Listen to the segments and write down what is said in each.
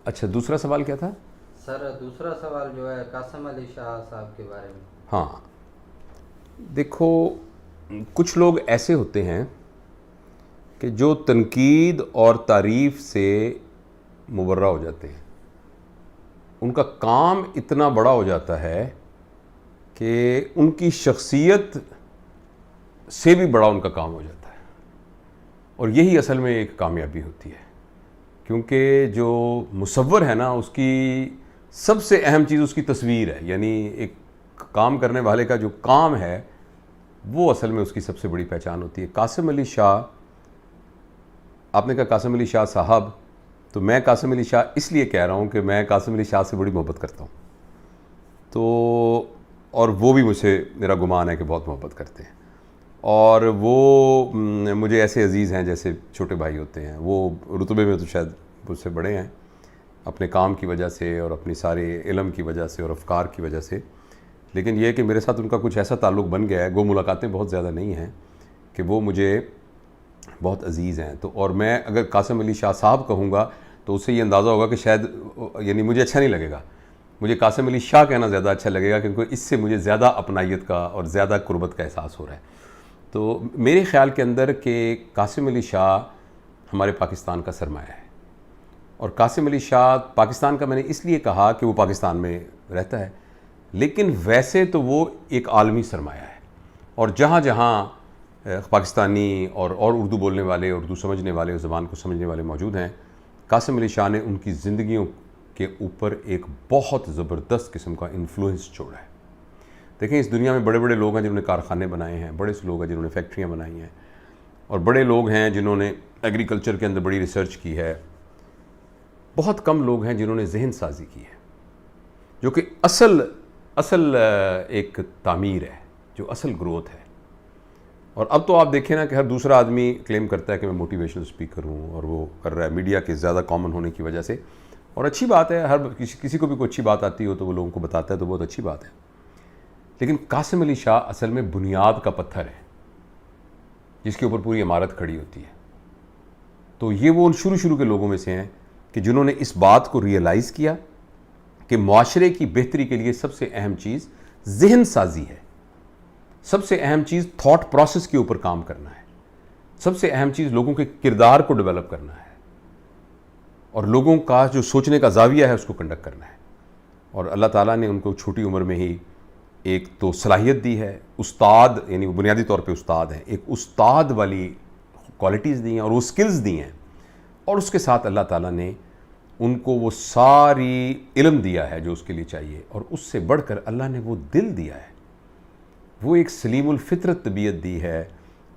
اچھا، دوسرا سوال کیا تھا؟ سر دوسرا سوال جو ہے قاسم علی شاہ صاحب کے بارے میں. ہاں، دیکھو، کچھ لوگ ایسے ہوتے ہیں کہ جو تنقید اور تعریف سے مبرہ ہو جاتے ہیں. ان کا کام اتنا بڑا ہو جاتا ہے کہ ان کی شخصیت سے بھی بڑا ان کا کام ہو جاتا ہے، اور یہی اصل میں ایک کامیابی ہوتی ہے. کیونکہ جو مصور ہے نا، اس کی سب سے اہم چیز اس کی تصویر ہے. یعنی ایک کام کرنے والے کا جو کام ہے وہ اصل میں اس کی سب سے بڑی پہچان ہوتی ہے. قاسم علی شاہ، آپ نے کہا قاسم علی شاہ صاحب، تو میں قاسم علی شاہ اس لیے کہہ رہا ہوں کہ میں قاسم علی شاہ سے بڑی محبت کرتا ہوں. تو اور وہ بھی مجھ سے، میرا گمان ہے کہ بہت محبت کرتے ہیں. اور وہ مجھے ایسے عزیز ہیں جیسے چھوٹے بھائی ہوتے ہیں. وہ رتبے میں تو شاید مجھ سے بڑے ہیں، اپنے کام کی وجہ سے اور اپنی سارے علم کی وجہ سے اور افکار کی وجہ سے. لیکن یہ کہ میرے ساتھ ان کا کچھ ایسا تعلق بن گیا ہے، گو ملاقاتیں بہت زیادہ نہیں ہیں، کہ وہ مجھے بہت عزیز ہیں. تو اور میں اگر قاسم علی شاہ صاحب کہوں گا تو اس سے یہ اندازہ ہوگا کہ شاید یعنی مجھے اچھا نہیں لگے گا. مجھے قاسم علی شاہ کہنا زیادہ اچھا لگے گا، کیونکہ اس سے مجھے زیادہ اپنائیت کا اور زیادہ قربت کا احساس ہو رہا ہے. تو میرے خیال کے اندر کہ قاسم علی شاہ ہمارے پاکستان کا سرمایہ ہے. اور قاسم علی شاہ پاکستان کا میں نے اس لیے کہا کہ وہ پاکستان میں رہتا ہے، لیکن ویسے تو وہ ایک عالمی سرمایہ ہے. اور جہاں جہاں پاکستانی اور اردو بولنے والے، اردو سمجھنے والے، اس زبان کو سمجھنے والے موجود ہیں، قاسم علی شاہ نے ان کی زندگیوں کے اوپر ایک بہت زبردست قسم کا انفلوئنس چھوڑا ہے. دیکھیں، اس دنیا میں بڑے بڑے لوگ ہیں جنہوں نے کارخانے بنائے ہیں، بڑے سے لوگ ہیں جنہوں نے فیکٹریاں بنائی ہیں، اور بڑے لوگ ہیں جنہوں نے ایگریکلچر کے اندر بڑی ریسرچ کی ہے. بہت کم لوگ ہیں جنہوں نے ذہن سازی کی ہے، جو کہ اصل ایک تعمیر ہے، جو اصل گروتھ ہے. اور اب تو آپ دیکھیں نا کہ ہر دوسرا آدمی کلیم کرتا ہے کہ میں موٹیویشنل اسپیکر ہوں، اور وہ کر رہا ہے میڈیا کے زیادہ کامن ہونے کی وجہ سے. اور اچھی بات ہے، ہر کسی کو بھی کوئی اچھی بات آتی ہو تو وہ لوگوں کو بتاتا ہے، تو بہت اچھی بات ہے. لیکن قاسم علی شاہ اصل میں بنیاد کا پتھر ہے جس کے اوپر پوری عمارت کھڑی ہوتی ہے. تو یہ وہ ان شروع کے لوگوں میں سے ہیں کہ جنہوں نے اس بات کو ریئلائز کیا کہ معاشرے کی بہتری کے لیے سب سے اہم چیز ذہن سازی ہے، سب سے اہم چیز تھاٹ پروسیس کے اوپر کام کرنا ہے، سب سے اہم چیز لوگوں کے کردار کو ڈیولپ کرنا ہے، اور لوگوں کا جو سوچنے کا زاویہ ہے اس کو کنڈکٹ کرنا ہے. اور اللہ تعالیٰ نے ان کو چھوٹی عمر میں ہی ایک تو صلاحیت دی ہے، استاد، یعنی وہ بنیادی طور پہ استاد ہیں، ایک استاد والی کوالٹیز دی ہیں اور وہ سکلز دی ہیں. اور اس کے ساتھ اللہ تعالیٰ نے ان کو وہ ساری علم دیا ہے جو اس کے لیے چاہیے، اور اس سے بڑھ کر اللہ نے وہ دل دیا ہے، وہ ایک سلیم الفطرت طبیعت دی ہے.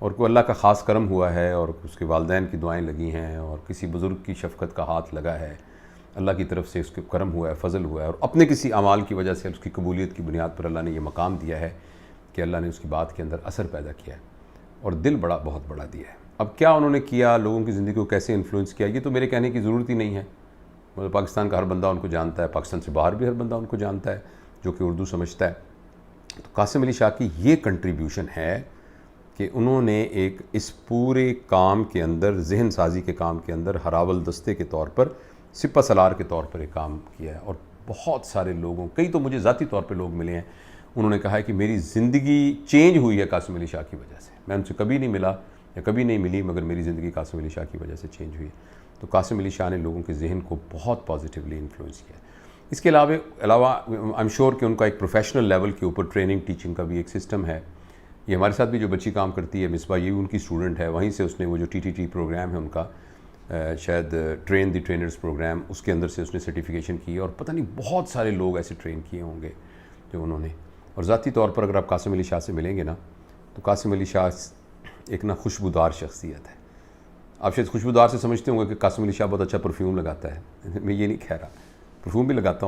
اور کوئی اللہ کا خاص کرم ہوا ہے، اور اس کے والدین کی دعائیں لگی ہیں، اور کسی بزرگ کی شفقت کا ہاتھ لگا ہے، اللہ کی طرف سے اس کے کرم ہوا ہے، فضل ہوا ہے، اور اپنے کسی اعمال کی وجہ سے اس کی قبولیت کی بنیاد پر اللہ نے یہ مقام دیا ہے کہ اللہ نے اس کی بات کے اندر اثر پیدا کیا ہے، اور دل بہت بڑا دیا ہے. اب کیا انہوں نے کیا، لوگوں کی زندگی کو کیسے انفلوئنس کیا، یہ تو میرے کہنے کی ضرورت ہی نہیں ہے. مطلب پاکستان کا ہر بندہ ان کو جانتا ہے، پاکستان سے باہر بھی ہر بندہ ان کو جانتا ہے جو کہ اردو سمجھتا ہے. تو قاسم علی شاہ کی یہ کنٹریبیوشن ہے کہ انہوں نے ایک اس پورے کام کے اندر، ذہن سازی کے کام کے اندر، ہراول دستے کے طور پر، سپہ سالار کے طور پر ایک کام کیا ہے. اور بہت سارے لوگوں، کئی تو مجھے ذاتی طور پہ لوگ ملے ہیں، انہوں نے کہا ہے کہ میری زندگی چینج ہوئی ہے قاسم علی شاہ کی وجہ سے. میں ان سے کبھی نہیں ملا یا کبھی نہیں ملی، مگر میری زندگی قاسم علی شاہ کی وجہ سے چینج ہوئی ہے. تو قاسم علی شاہ نے لوگوں کے ذہن کو بہت پازیٹیولی انفلوئنس کیا. اس کے علاوہ آئی ایم شیور کہ ان کا ایک پروفیشنل لیول کے اوپر ٹریننگ ٹیچنگ کا بھی ایک سسٹم ہے. یہ ہمارے ساتھ بھی جو بچی کام کرتی ہے مصباح، یہ ان کی اسٹوڈنٹ ہے. وہیں سے اس نے وہ جو TTT پروگرام ہے ان کا، شاید ٹرین دی ٹرینرز پروگرام، اس کے اندر سے اس نے سرٹیفیکیشن کی، اور پتہ نہیں بہت سارے لوگ ایسے ٹرین کیے ہوں گے جو انہوں نے. اور ذاتی طور پر اگر آپ قاسم علی شاہ سے ملیں گے نا، تو قاسم علی شاہ ایک خوشبودار شخصیت ہے. آپ شاید خوشبودار سے سمجھتے ہوں گے کہ قاسم علی شاہ بہت اچھا پرفیوم لگاتا ہے. میں یہ نہیں کہہ رہا، پرفیوم بھی لگاتے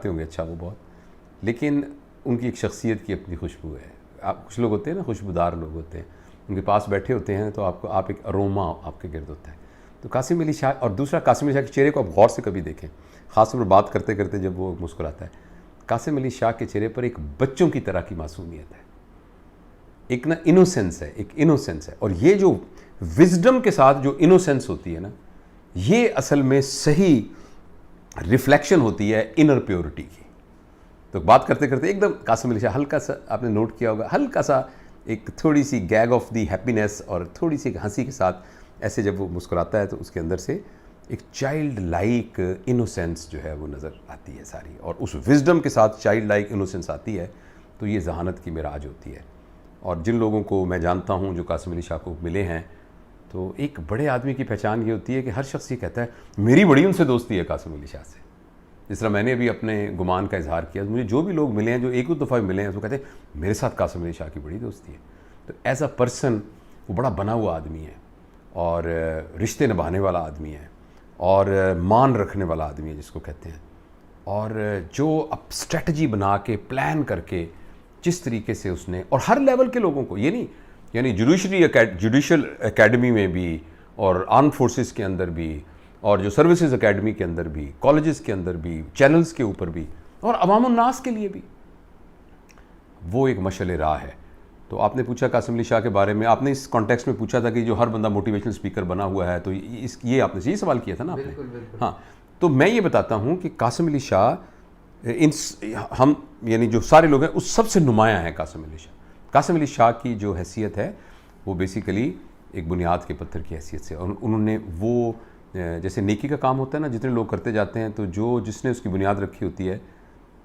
ہوں گے اچھا وہ بہت، لیکن ان کی ایک شخصیت کی اپنی خوشبو ہے. آپ کچھ لوگ ہوتے ہیں نا، خوشبودار لوگ ہوتے ہیں، ان کے پاس بیٹھے ہوتے ہیں تو آپ ایک اروما آپ کے گرد ہوتا ہے. تو قاسم علی شاہ، اور دوسرا قاسم علی شاہ کے چہرے کو آپ غور سے کبھی دیکھیں، خاص طور پر بات کرتے کرتے جب وہ مسکراتا ہے، قاسم علی شاہ کے چہرے پر ایک بچوں کی طرح کی معصومیت ہے، ایک انوسینس ہے، ایک انوسینس ہے. اور یہ جو وزڈم کے ساتھ جو انوسینس ہوتی ہے نا، یہ اصل میں صحیح ریفلیکشن ہوتی ہے انر پیورٹی کی. تو بات کرتے کرتے ایک دم قاسم علی شاہ ہلکا سا, آپ نے نوٹ کیا ہوگا, ہلکا سا ایک تھوڑی سی گیگ آف دی ہیپینس اور تھوڑی سی ہنسی کے ساتھ ایسے جب وہ مسکراتا ہے تو اس کے اندر سے ایک چائلڈ لائک انوسینس جو ہے وہ نظر آتی ہے ساری, اور اس وزڈم کے ساتھ چائلڈ لائک انوسینس آتی ہے تو یہ ذہانت کی معراج ہوتی ہے. اور جن لوگوں کو میں جانتا ہوں جو قاسم علی شاہ کو ملے ہیں, تو ایک بڑے آدمی کی پہچان یہ ہوتی ہے کہ ہر شخص یہ کہتا ہے میری بڑی ان سے دوستی ہے قاسم علی شاہ سے. جس طرح میں نے ابھی اپنے گمان کا اظہار کیا, مجھے جو بھی لوگ ملے ہیں جو ایک دو دفعہ ملے ہیں وہ کہتے ہیں میرے ساتھ قاسم علی شاہ کی بڑی دوستی ہے. تو ایز اے پرسن وہ بڑا بنا ہوا آدمی ہے, اور رشتے نبھانے والا آدمی ہے, اور مان رکھنے والا آدمی ہے جس کو کہتے ہیں, اور جو اب اسٹریٹجی بنا کے پلان کر کے جس طریقے سے اس نے, اور ہر لیول کے لوگوں کو, یہ نہیں یعنی جوڈیشل اکیڈمی میں بھی اور آرم فورسز کے اندر بھی, اور جو سروسز اکیڈمی کے اندر بھی, کالجز کے اندر بھی, چینلز کے اوپر بھی, اور عوام الناس کے لیے بھی وہ ایک مشعل راہ ہے. تو آپ نے پوچھا قاسم علی شاہ کے بارے میں, آپ نے اس کانٹیکسٹ میں پوچھا تھا کہ جو ہر بندہ موٹیویشنل اسپیکر بنا ہوا ہے, تو یہ آپ نے یہی سوال کیا تھا نا آپ نے. ہاں, تو میں یہ بتاتا ہوں کہ قاسم علی شاہ ہم یعنی جو سارے لوگ ہیں اس سب سے نمایاں ہیں قاسم علی شاہ. قاسم علی شاہ کی جو حیثیت ہے وہ بیسیکلی ایک بنیاد کے پتھر کی حیثیت سے, اور انہوں نے وہ جیسے نیکی کا کام ہوتا ہے نا, جتنے لوگ کرتے جاتے ہیں تو جس نے اس کی بنیاد رکھی ہوتی ہے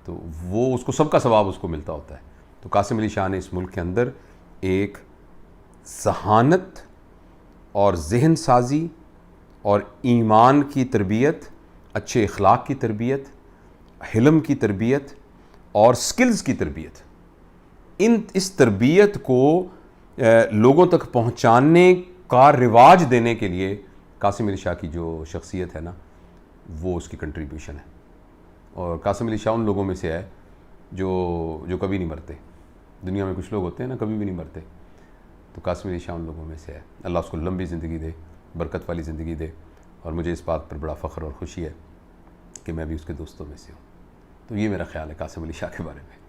تو وہ اس کو سب کا ثواب اس کو ملتا ہوتا ہے. تو قاسم علی شاہ نے اس ملک کے اندر ایک ذہانت اور ذہن سازی اور ایمان کی تربیت, اچھے اخلاق کی تربیت, حلم کی تربیت اور سکلز کی تربیت, اس تربیت کو لوگوں تک پہنچانے کا رواج دینے کے لیے قاسم علی شاہ کی جو شخصیت ہے نا وہ اس کی کنٹریبیوشن ہے. اور قاسم علی شاہ ان لوگوں میں سے ہے جو کبھی نہیں مرتے. دنیا میں کچھ لوگ ہوتے ہیں نا کبھی بھی نہیں مرتے, تو قاسم علی شاہ ان لوگوں میں سے ہے. اللہ اس کو لمبی زندگی دے, برکت والی زندگی دے, اور مجھے اس بات پر بڑا فخر اور خوشی ہے کہ میں بھی اس کے دوستوں میں سے ہوں. تو یہ میرا خیال ہے قاسم علی شاہ کے بارے میں.